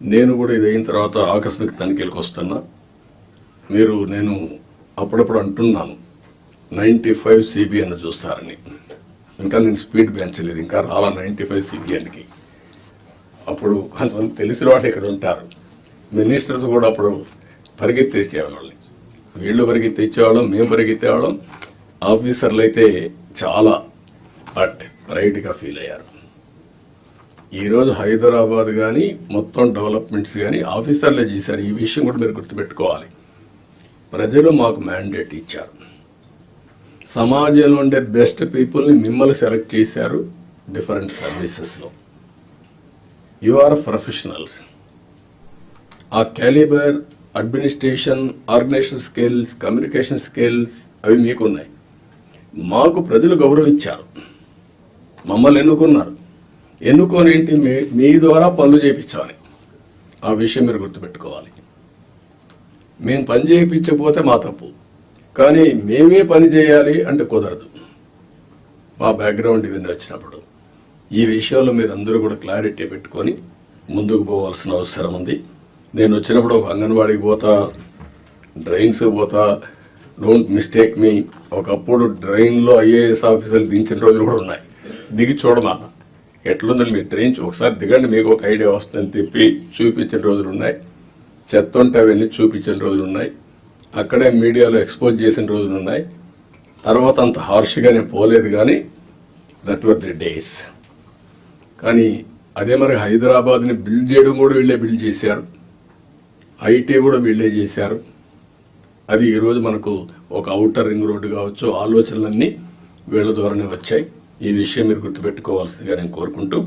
నేను కూడా ఇది అయిన తర్వాత ఆకస్మిక తనిఖీలకు వస్తున్నా. నేను అప్పుడప్పుడు అంటున్నాను 95 CBN చూస్తారని. ఇంకా నేను స్పీడ్ పెంచలేదు, ఇంకా రాలా 95 CBNకి. అప్పుడు కొంతమంది తెలిసిన వాళ్ళు ఇక్కడ ఉంటారు, మినిస్టర్స్ కూడా అప్పుడు పరిగెత్తేసేవాళ్ళని. వీళ్ళు పరిగెత్తిచ్చేవాళ్ళం, మేము పరిగెత్తేవాళ్ళం. ఆఫీసర్లు అయితే చాలా ప్రైడ్గా ఫీల్ అయ్యారు. ఈరోజు హైదరాబాద్ కానీ మొత్తం డెవలప్మెంట్స్ కానీ ఆఫీసర్లే చేశారు. ఈ విషయం కూడా మీరు గుర్తుపెట్టుకోవాలి. ప్రజలు మాకు మ్యాండేట్ ఇచ్చారు. సమాజంలో ఉండే బెస్ట్ పీపుల్ని మిమ్మల్ని సెలెక్ట్ చేశారు డిఫరెంట్ సర్వీసెస్లో. You are professionals. ఆ calibre, administration, organisation skills, communication skills అవి మీకున్నాయి. మాకు ప్రజలు గౌరవించారు, మమ్మల్ని ఎన్నుకున్నారు. ఎన్నుకోనేంటి, మీ ద్వారా పనులు చేయించాలి. ఆ విషయం మీరు గుర్తుపెట్టుకోవాలి. మేము పని చేయించకపోతే మా తప్పు, కానీ మేమే పని చేయాలి అంటే కుదరదు. మా బ్యాక్గ్రౌండ్ ఇవన్నీ వచ్చినప్పుడు ఈ విషయంలో మీరు అందరూ కూడా క్లారిటీ పెట్టుకొని ముందుకు పోవాల్సిన అవసరం ఉంది. నేను వచ్చినప్పుడు ఒక అంగన్వాడీకి పోతా, డ్రైన్స్కి పోతా. డోంట్ మిస్టేక్ మీ. ఒకప్పుడు డ్రైన్లో IAS ఆఫీసర్లు దించిన రోజులు కూడా ఉన్నాయి. దిగి చూడమా ఎట్లుందని మీ ట్రైన్ ఒకసారి దిగండి, మీకు ఒక ఐడియా వస్తుందని తిప్పి చూపించిన రోజులు ఉన్నాయి. చెత్త ఉంటే అవన్నీ చూపించిన రోజులు ఉన్నాయి. అక్కడే మీడియాలో ఎక్స్పోజ్ చేసిన రోజులు ఉన్నాయి. తర్వాత అంత హార్ష్గా నేను పోలేదు, కానీ దట్ వర్ ది డేస్. కానీ అదే మరి హైదరాబాద్ని బిల్డ్ చేయడం కూడా వీళ్ళే బిల్డ్ చేశారు. IT కూడా వీళ్ళే చేశారు. అది ఈరోజు మనకు ఒక ఔటర్ రింగ్ రోడ్డు కావచ్చు, ఆలోచనలన్నీ వీళ్ళ ద్వారానే వచ్చాయి. ఈ విషయం మీరు గుర్తుపెట్టుకోవాల్సిందిగా నేను కోరుకుంటూ